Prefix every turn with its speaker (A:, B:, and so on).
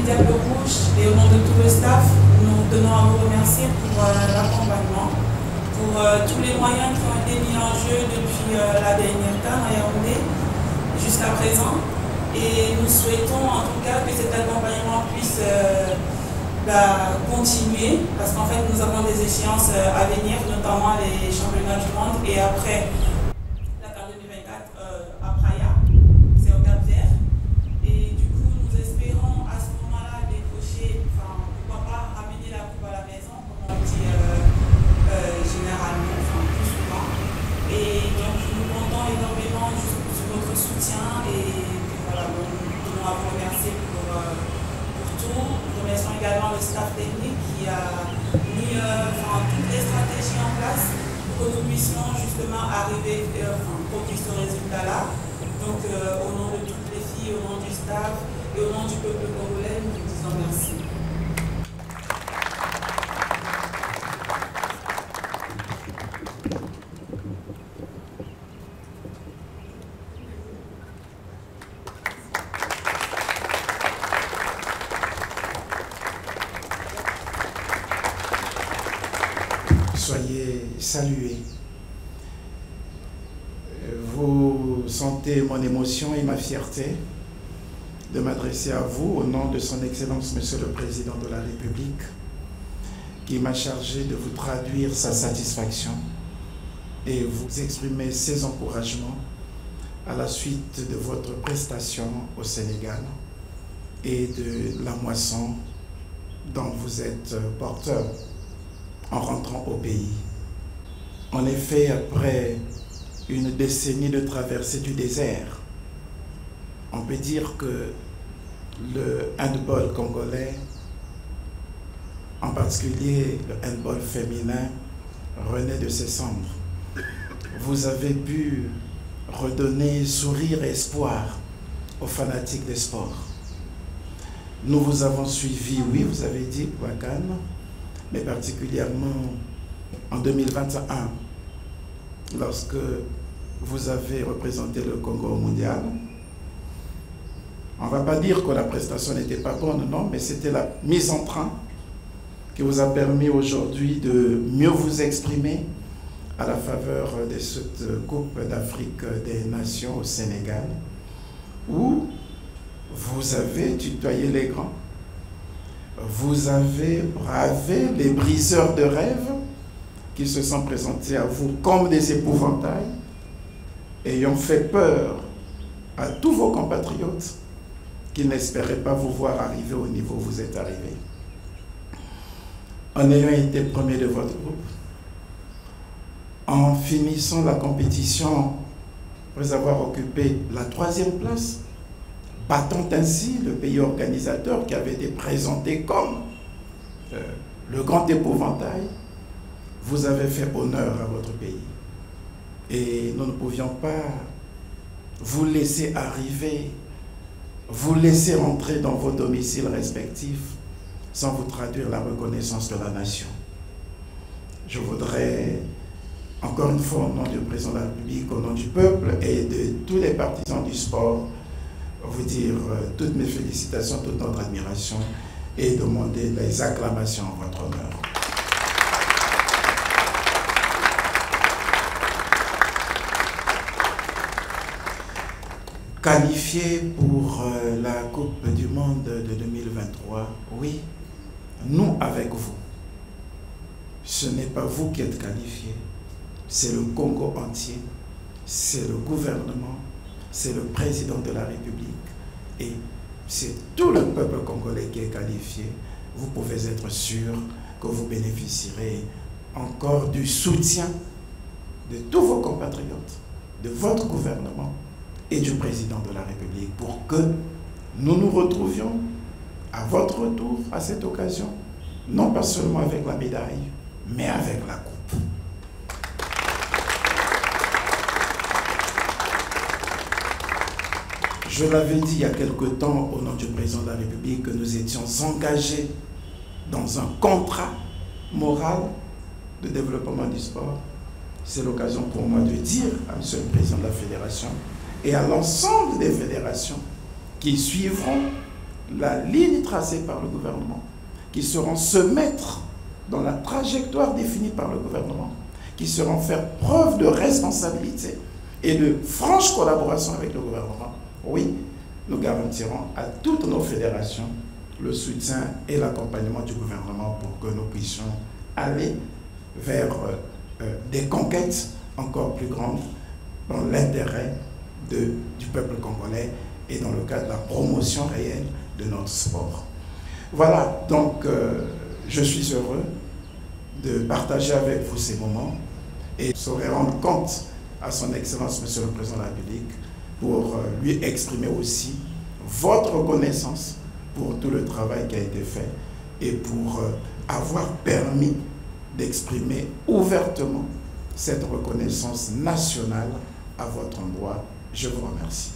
A: Diable Rouge et au nom de tout le staff, nous tenons à vous remercier pour l'accompagnement, pour tous les moyens qui ont été mis en jeu depuis la dernière CAN à Yaoundé jusqu'à présent. Et nous souhaitons en tout cas que cet accompagnement puisse continuer, parce qu'en fait nous avons des échéances à venir, notamment les championnats du monde et après la CAN 2024 à Praia, c'est au Cap-Vert. Et du coup nous espérons à ce moment-là décrocher, enfin pourquoi pas ramener la coupe à la maison, comme on dit généralement, enfin plus souvent. Et donc nous comptons énormément sur votre soutien et voilà, nous tenons à vous remercier pour tout. Nous remercions également le staff technique qui a mis toutes les stratégies en place pour que nous puissions justement arriver, produire ce résultat-là. Donc au nom de toutes les filles, au nom du staff et au nom du peuple congolais, nous vous disons merci.
B: Soyez salués. Vous sentez mon émotion et ma fierté de m'adresser à vous au nom de son Excellence Monsieur le Président de la République, qui m'a chargé de vous traduire sa satisfaction et vous exprimer ses encouragements à la suite de votre prestation au Sénégal et de la moisson dont vous êtes porteur en rentrant au pays. En effet, après une décennie de traversée du désert, on peut dire que le handball congolais, en particulier le handball féminin, renaît de ses cendres. Vous avez pu redonner sourire et espoir aux fanatiques des sports. Nous vous avons suivi, oui, vous avez dit, pour la CAN, mais particulièrement en 2021, lorsque vous avez représenté le Congo au mondial. On ne va pas dire que la prestation n'était pas bonne, non, mais c'était la mise en train qui vous a permis aujourd'hui de mieux vous exprimer à la faveur de cette Coupe d'Afrique des Nations au Sénégal, où vous avez tutoyé les grands. Vous avez bravé les briseurs de rêves qui se sont présentés à vous comme des épouvantails, ayant fait peur à tous vos compatriotes qui n'espéraient pas vous voir arriver au niveau où vous êtes arrivé. En ayant été premier de votre groupe, en finissant la compétition après avoir occupé la 3e place, battant ainsi le pays organisateur qui avait été présenté comme le grand épouvantail, vous avez fait honneur à votre pays. Et nous ne pouvions pas vous laisser arriver, vous laisser rentrer dans vos domiciles respectifs sans vous traduire la reconnaissance de la nation. Je voudrais, encore une fois, au nom du président de la République, au nom du peuple et de tous les partisans du sport, vous dire toutes mes félicitations, toute notre admiration et demander les acclamations en votre honneur. Qualifié pour la Coupe du Monde de 2023, oui, nous avec vous. Ce n'est pas vous qui êtes qualifié, c'est le Congo entier, c'est le gouvernement, c'est le président de la République et c'est tout le peuple congolais qui est qualifié. Vous pouvez être sûr que vous bénéficierez encore du soutien de tous vos compatriotes, de votre gouvernement et du président de la République pour que nous nous retrouvions à votre retour à cette occasion, non pas seulement avec la médaille, mais avec la coupe. Je l'avais dit il y a quelque temps au nom du président de la République que nous étions engagés dans un contrat moral de développement du sport. C'est l'occasion pour moi de dire à monsieur le président de la fédération et à l'ensemble des fédérations qui suivront la ligne tracée par le gouvernement, qui sauront se mettre dans la trajectoire définie par le gouvernement, qui sauront faire preuve de responsabilité et de franche collaboration avec le gouvernement. Oui, nous garantirons à toutes nos fédérations le soutien et l'accompagnement du gouvernement pour que nous puissions aller vers des conquêtes encore plus grandes dans l'intérêt du peuple congolais et dans le cadre de la promotion réelle de notre sport. Voilà, donc je suis heureux de partager avec vous ces moments et saurais rendre compte à son Excellence, Monsieur le Président de la République, pour lui exprimer aussi votre reconnaissance pour tout le travail qui a été fait et pour avoir permis d'exprimer ouvertement cette reconnaissance nationale à votre endroit. Je vous remercie.